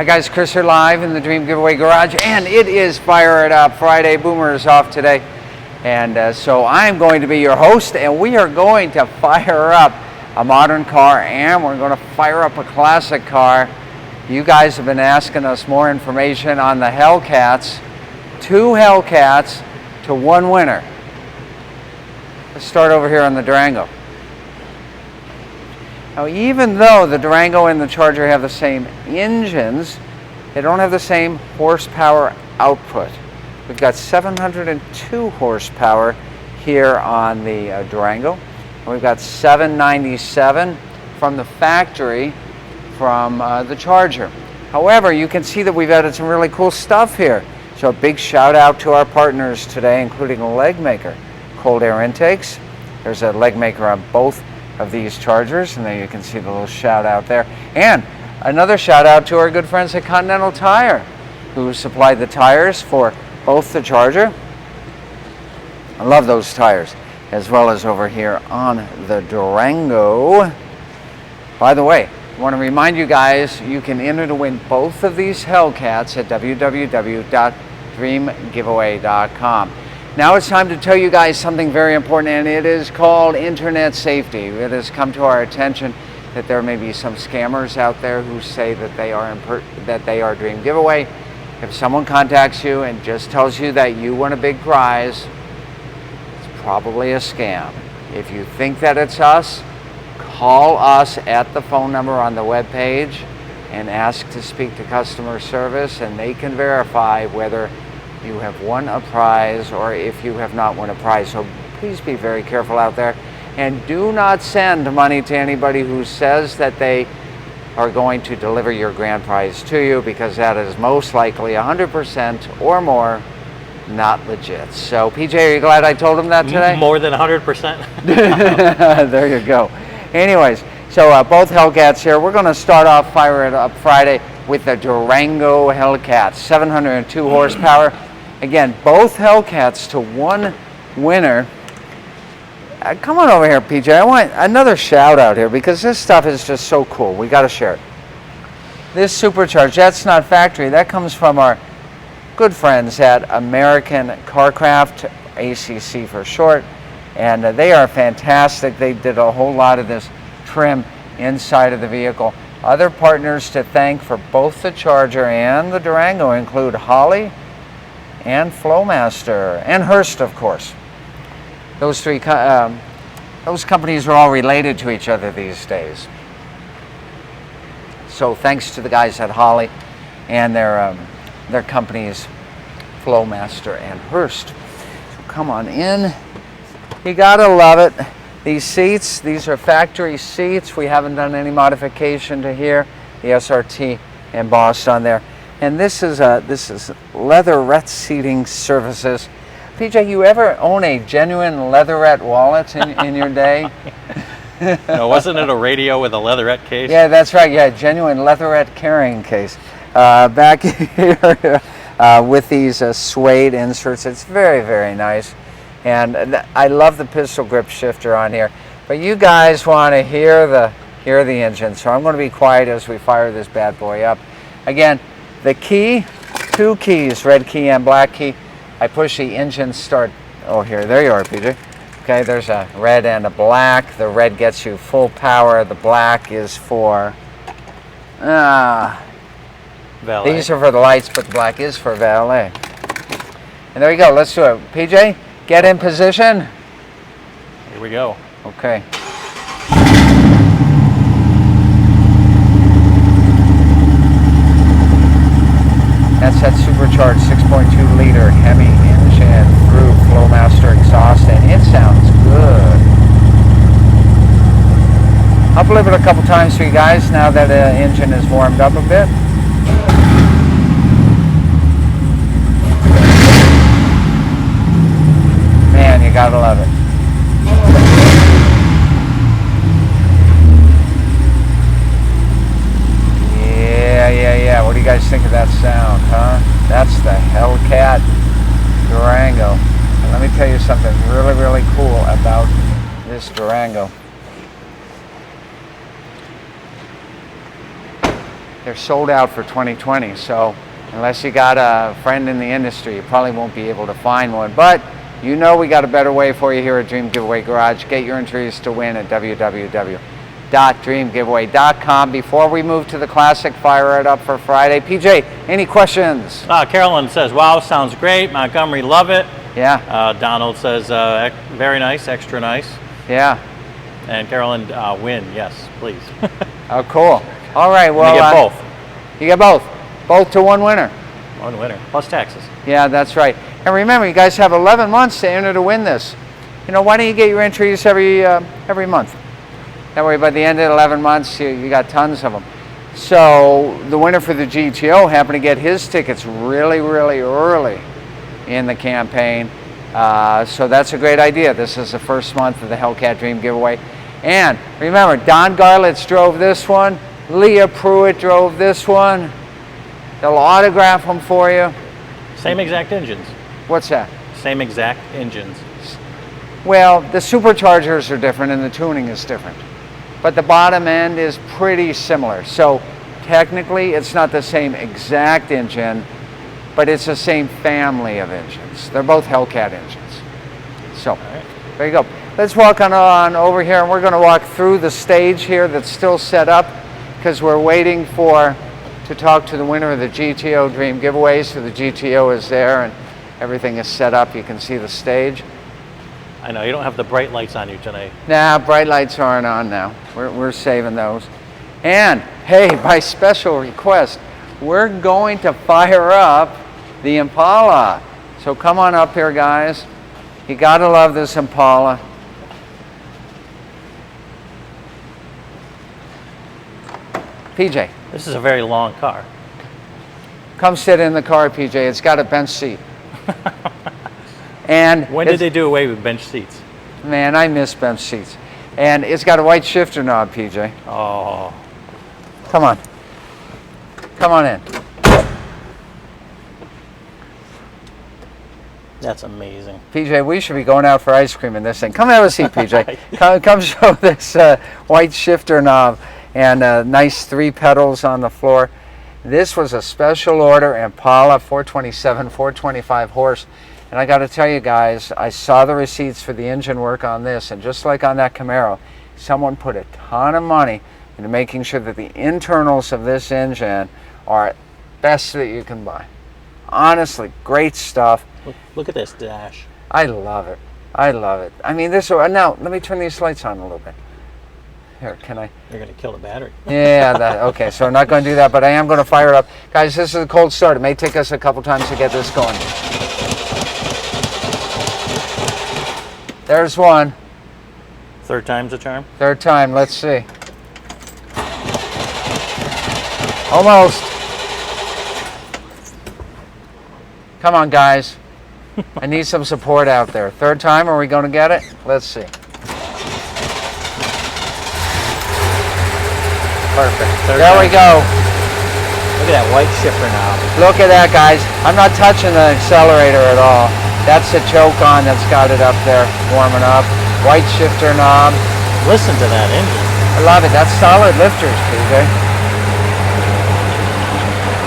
Hi guys, Chris here live in the Dream Giveaway Garage, and it is Fire It Up Friday. Boomer is off today, and so I'm going to be your host, and we are going to fire up a modern car, and we're going to fire up a classic car. You guys have been asking us more information on the Hellcats. 2 Hellcats to 1 winner. Let's start over here on the Durango. Now, even though the Durango and the Charger have the same engines, they don't have the same horsepower output. We've got 702 horsepower here on the Durango. And we've got 797 from the factory from the Charger. However, you can see that we've added some really cool stuff here. So a big shout out to our partners today, including Leg Maker. Cold air intakes. There's a leg maker on both of these Chargers, and there you can see the little shout out there. And another shout out to our good friends at Continental Tire, who supplied the tires for both the Charger. I love those tires, as well as over here on the Durango. By the way, I want to remind you guys, you can enter to win both of these Hellcats at www.dreamgiveaway.com. Now it's time to tell you guys something very important, and it is called internet safety. It has come to our attention that there may be some scammers out there who say that they are Dream Giveaway. If someone contacts you and just tells you that you won a big prize, it's probably a scam. If you think that it's us, call us at the phone number on the web page and ask to speak to customer service, and they can verify whether you have won a prize or if you have not won a prize. So please be very careful out there, and do not send money to anybody who says that they are going to deliver your grand prize to you, because that is most likely 100% or more not legit. So PJ, are you glad I told him that today? More than 100%. There you go. Anyways, so both Hellcats here. We're going to start off Fire It Up Friday with the Durango Hellcat, 702 horsepower. Again, both Hellcats to 1 winner. Come on over here, PJ. I want another shout out here, because this stuff is just so cool. We got to share it. This supercharged, that's not factory. That comes from our good friends at American Carcraft, ACC for short. And they are fantastic. They did a whole lot of this trim inside of the vehicle. Other partners to thank for both the Charger and the Durango include Holley and Flowmaster and Hurst, of course. Those those companies are all related to each other these days. So thanks to the guys at Holley and their companies, Flowmaster and Hurst. So come on in. You gotta love it. These seats, these are factory seats. We haven't done any modification to here. The SRT embossed on there. And this is leatherette seating services. PJ, you ever own a genuine leatherette wallet in your day? No, wasn't it a radio with a leatherette case? Yeah, that's right. Yeah, genuine leatherette carrying case. Back here with these suede inserts. It's very, very nice. And I love the pistol grip shifter on here. But you guys want to hear the engine, so I'm going to be quiet as we fire this bad boy up. Again, the key, 2 keys, red key and black key. I push the engine start. Oh, there you are, PJ. Okay, there's a red and a black. The red gets you full power. The black is for valet. These are for the lights, but the black is for valet. And there you go. Let's do it. PJ, get in position. Here we go. Okay. That's that supercharged 6.2 liter Hemi engine through Flowmaster exhaust, and it sounds good. I'll flip it a couple times for you guys now that the engine is warmed up a bit. Man, you gotta love it. Yeah. What do you guys think of that sound, huh? That's the Hellcat Durango. And let me tell you something really, really cool about this Durango. they're sold out for 2020. So unless you got a friend in the industry, you probably won't be able to find one. But you know we got a better way for you here at Dream Giveaway Garage. Get your entries to win at www.dreamgiveaway.com. Before we move to the classic, fire it up for Friday. PJ, any questions? Carolyn says, wow, sounds great. Montgomery, love it. Yeah. Donald says, very nice, extra nice. Yeah. And Carolyn, win, yes, please. Oh, cool. All right, well. You get both. You get both. Both to one winner. One winner, plus taxes. Yeah, that's right. And remember, you guys have 11 months to enter to win this. You know, why don't you get your entries every month? That way, by the end of 11 months, you got tons of them. So the winner for the GTO happened to get his tickets really, really early in the campaign. So that's a great idea. This is the first month of the Hellcat Dream Giveaway. And remember, Don Garlitz drove this one. Leah Pruitt drove this one. They'll autograph them for you. Same exact engines. What's that? Same exact engines. Well, the superchargers are different and the tuning is different. But the bottom end is pretty similar. So technically, it's not the same exact engine, but it's the same family of engines. They're both Hellcat engines. So, there you go. Let's walk on over here, and we're going to walk through the stage here that's still set up because we're waiting to talk to the winner of the GTO Dream Giveaway. So the GTO is there, and everything is set up. You can see the stage. I know, you don't have the bright lights on you tonight. Nah, bright lights aren't on now. We're saving those. And, hey, by special request, we're going to fire up the Impala. So come on up here, guys. You gotta love this Impala. PJ. This is a very long car. Come sit in the car, PJ. It's got a bench seat. And when did they do away with bench seats? Man, I miss bench seats. And it's got a white shifter knob, PJ. Oh. Come on. Come on in. That's amazing. PJ, we should be going out for ice cream in this thing. Come have a seat, PJ. Come show this white shifter knob and nice 3 pedals on the floor. This was a special order Impala 427, 425 horse. And I got to tell you guys, I saw the receipts for the engine work on this, and just like on that Camaro, someone put a ton of money into making sure that the internals of this engine are best that you can buy. Honestly, great stuff. Look at this dash. I love it. I love it. I mean, now let me turn these lights on a little bit. Here, can I? You're going to kill the battery. Yeah, okay, so I'm not going to do that, but I am going to fire it up. Guys, this is a cold start. It may take us a couple times to get this going. There's one. Third time's a charm? Third time, let's see. Almost. Come on, guys. I need some support out there. Third time, are we going to get it? Let's see. Perfect. There we go. Look at that white shifter knob. Look at that, guys. I'm not touching the accelerator at all. That's the choke on that's got it up there, warming up. White shifter knob. Listen to that engine. I love it. That's solid lifters, PJ.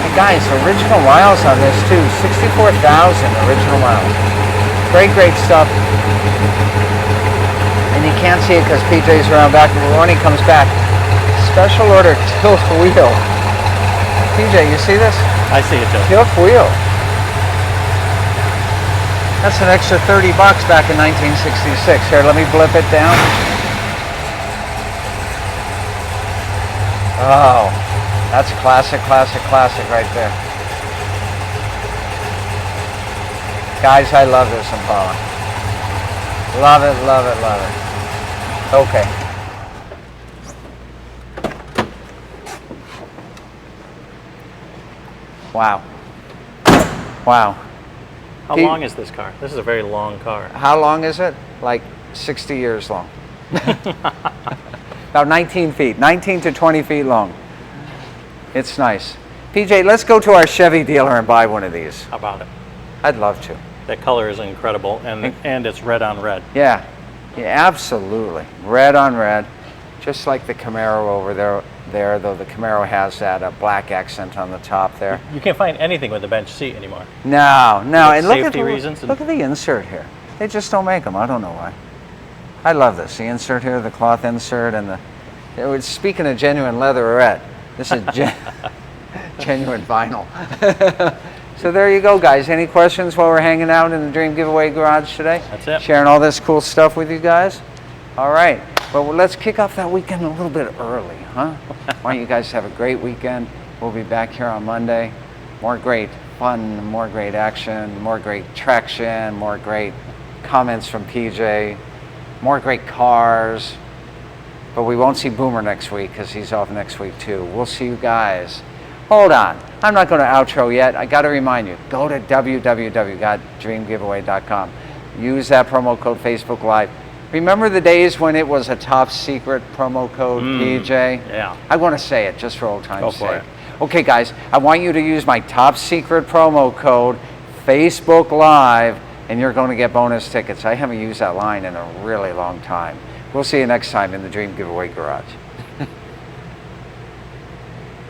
Hey guys, original miles on this too. 64,000 original miles. Great, great stuff. And you can't see it because PJ's around back, but when he comes back, special order tilt wheel. PJ, you see this? I see it too. Tilt wheel. That's an extra 30 bucks back in 1966. Here, let me blip it down. Oh, that's classic, classic, classic right there. Guys, I love this Impala. Love it, love it, love it. Okay. Wow. Wow. How long is this car? This is a very long car. How long is it? Like 60 years long. About 19 feet, 19 to 20 feet long. It's nice. PJ, let's go to our Chevy dealer and buy one of these. How about it? I'd love to. That color is incredible, and it's red on red. Yeah, absolutely. Red on red, just like the Camaro over there, though the Camaro has that black accent on the top there. You can't find anything with a bench seat anymore. No, and Safety reasons. Look at the insert here. They just don't make them. I don't know why. I love this. The insert here, the cloth insert, and speaking of genuine leatherette, this is genuine vinyl. So there you go, guys. Any questions while we're hanging out in the Dream Giveaway Garage today? That's it. Sharing all this cool stuff with you guys? All right. Well, let's kick off that weekend a little bit early, huh? Why don't you guys have a great weekend? We'll be back here on Monday. More great fun, more great action, more great traction, more great comments from PJ, more great cars. But we won't see Boomer next week because he's off next week too. We'll see you guys. Hold on. I'm not going to outro yet. I got to remind you, go to www.dreamgiveaway.com. Use that promo code Facebook Live. Remember the days when it was a top secret promo code, PJ? Yeah. I want to say it just for old time's Go for sake. it. Okay, guys, I want you to use my top secret promo code, Facebook Live, and you're going to get bonus tickets. I haven't used that line in a really long time. We'll see you next time in the Dream Giveaway Garage.